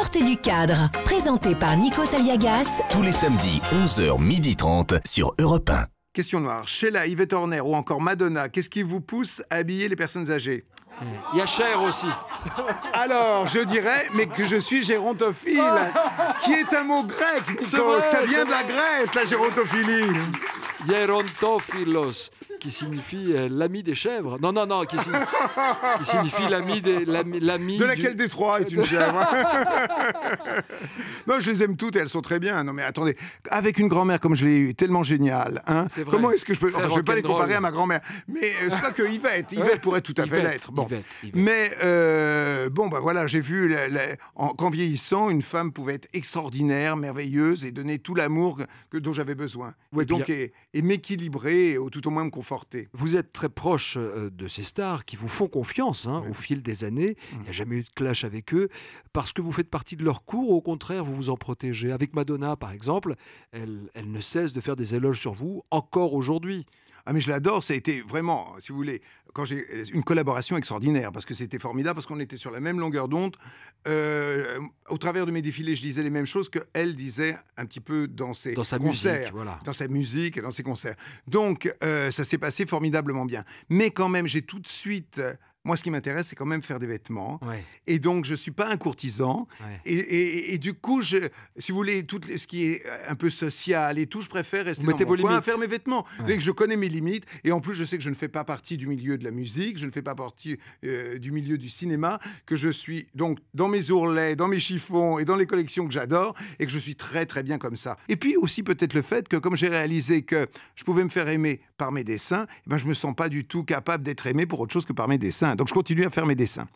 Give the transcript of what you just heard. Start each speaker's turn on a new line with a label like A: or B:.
A: Sortez du cadre, présenté par Nikos Aliagas.
B: Tous les samedis, 11h, 12h30 sur Europe 1.
C: Question noire. Sheila, Yvette Horner ou encore Madonna, qu'est-ce qui vous pousse à habiller les personnes âgées?
D: Il y a Cher aussi.
C: Alors, je dirais, mais que je suis gérontophile, qui est un mot grec, Nico.
D: Vrai,
C: ça vient de la Grèce, la gérontophilie.
D: Gerontophilos, qui signifie l'ami des chèvres. Non, qui signifie l'ami
C: De laquelle des trois est une chèvre? Non, je les aime toutes et elles sont très bien. Non, mais attendez, avec une grand-mère comme je l'ai eue, tellement géniale, hein,
D: C'est vrai.
C: comment est-ce que je peux...
D: Très
C: Enfin, je ne vais pas les
D: rock'n'roll.
C: comparer à ma grand-mère, mais c'est pas que Yvette pourrait tout à fait
D: Yvette,
C: l'être. Bon.
D: Yvette.
C: Mais bon, bah voilà, j'ai vu qu'en vieillissant, une femme pouvait être extraordinaire, merveilleuse et donner tout l'amour dont j'avais besoin.
D: Ouais,
C: et donc, et m'équilibrer, ou tout au moins me conforter.
D: Vous êtes très proche de ces stars qui vous font confiance au fil des années. Il n'y a jamais eu de clash avec eux parce que vous faites partie de leur cour ou au contraire, vous vous en protégez. Avec Madonna, par exemple, elle ne cesse de faire des éloges sur vous encore aujourd'hui.
C: Ah mais je l'adore, ça a été vraiment, si vous voulez, quand j'ai une collaboration extraordinaire, parce que c'était formidable, parce qu'on était sur la même longueur d'onde. Au travers de mes défilés, je disais les mêmes choses qu'elle disait un petit peu dans ses
D: Sa
C: concerts,
D: musique, voilà.
C: dans sa musique et dans ses concerts. Donc ça s'est passé formidablement bien. Mais quand même, j'ai tout de suite... Moi, ce qui m'intéresse, c'est quand même faire des vêtements.
D: Ouais.
C: Et donc, je ne suis pas un courtisan.
D: Ouais.
C: Et du coup, si vous voulez, tout ce qui est un peu social et tout, je préfère rester
D: Vous
C: dans
D: mettez
C: mon
D: vos
C: coin à
D: limites.
C: faire mes vêtements.
D: Ouais.
C: Dès que je connais mes limites, et en plus, je sais que je ne fais pas partie du milieu de la musique, je ne fais pas partie du milieu du cinéma, que je suis donc dans mes ourlets, dans mes chiffons et dans les collections que j'adore, et que je suis très, très bien comme ça. Et puis aussi, peut-être le fait que, comme j'ai réalisé que je pouvais me faire aimer par mes dessins, eh ben, je ne me sens pas du tout capable d'être aimé pour autre chose que par mes dessins. Donc, je continue à faire mes dessins.